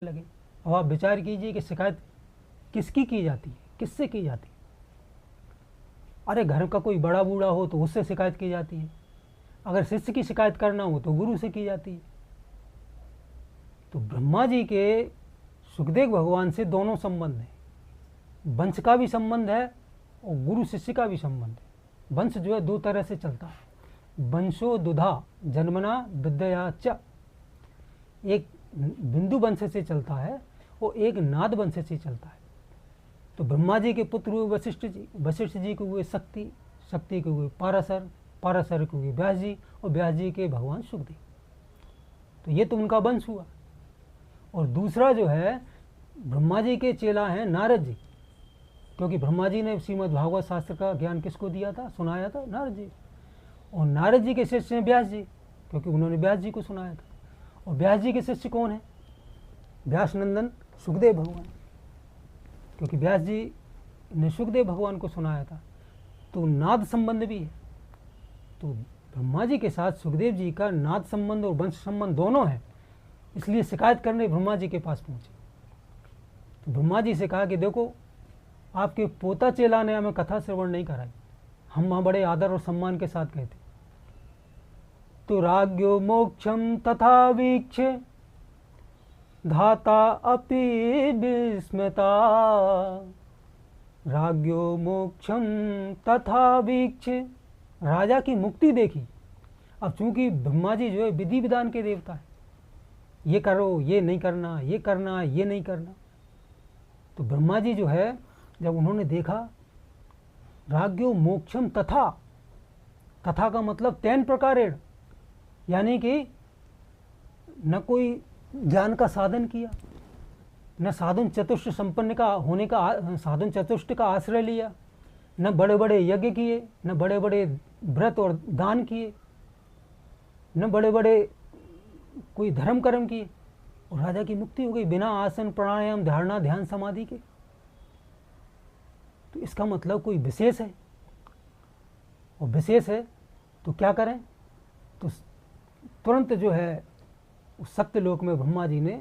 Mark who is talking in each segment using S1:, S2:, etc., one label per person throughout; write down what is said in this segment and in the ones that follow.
S1: लगे। अब आप विचार कीजिए कि शिकायत किसकी की जाती है, किससे की जाती है। अरे घर का कोई बड़ा बूढ़ा हो तो उससे शिकायत की जाती है, अगर शिष्य की शिकायत करना हो तो गुरु से की जाती है। तो ब्रह्मा जी के सुखदेव भगवान से दोनों संबंध हैं, वंश का भी संबंध है और गुरु शिष्य का भी संबंध है। वंश जो है दो तरह से चलता है, वंशो दुधा जन्मना विद्या च, एक बिंदु वंश से चलता है और एक नाद वंश से चलता है। तो ब्रह्मा जी के पुत्र हुए वशिष्ठ जी, वशिष्ठ जी को हुए शक्ति, शक्ति के हुए पाराशर, पाराशर के हुए व्यास जी और व्यास जी के भगवान सुखदेव। तो ये तो उनका वंश हुआ। और दूसरा जो है ब्रह्मा जी के चेला हैं नारद जी, क्योंकि ब्रह्मा जी ने श्रीमद् भागवत शास्त्र का ज्ञान किसको दिया था, सुनाया था नारद जी। और नारद जी के शिष्य हैं व्यास जी, क्योंकि उन्होंने व्यास जी को सुनाया था। और व्यास जी के शिष्य कौन है, व्यास नंदन सुखदेव भगवान, क्योंकि व्यास जी ने सुखदेव भगवान को सुनाया था। तो नाद संबंध भी है। तो ब्रह्मा जी के साथ सुखदेव जी का नाद संबंध और वंश संबंध दोनों है, इसलिए शिकायत करने ब्रह्मा जी के पास पहुंचे। तो ब्रह्मा जी से कहा कि देखो, आपके पोता चेला ने हमें कथा श्रवण नहीं कराई, हम वहाँ बड़े आदर और सम्मान के साथ गए थे। तो राज्ञो मोक्षम तथा वीक्षे धाता अपि विस्मता, राज्ञो मोक्षम तथा वीक्षे, राजा की मुक्ति देखी। अब चूंकि ब्रह्मा जी जो है विधि विधान के देवता है, ये करो, ये नहीं करना, ये करना, ये नहीं करना। तो ब्रह्मा जी जो है जब उन्होंने देखा, राज्ञो मोक्षम तथा, तथा का मतलब तेन प्रकारेण, यानी कि न कोई ज्ञान का साधन किया, न साधन चतुष्ट संपन्न का होने का, साधन चतुष्ट का आश्रय लिया, न बड़े बड़े यज्ञ किए, न बड़े बड़े व्रत और दान किए, न बड़े बड़े कोई धर्म कर्म किए, और राजा की मुक्ति हो गई बिना आसन प्राणायाम धारणा ध्यान समाधि के। तो इसका मतलब कोई विशेष है, और विशेष है तो क्या करें। तो तुरंत जो है उस सत्यलोक में ब्रह्मा जी ने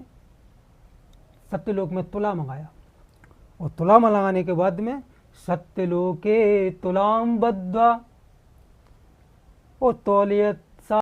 S1: सत्यलोक में तुला मंगाया, और तुला मंगाने के बाद में सत्यलोके तुलाम बद्ध्वा और तौलियत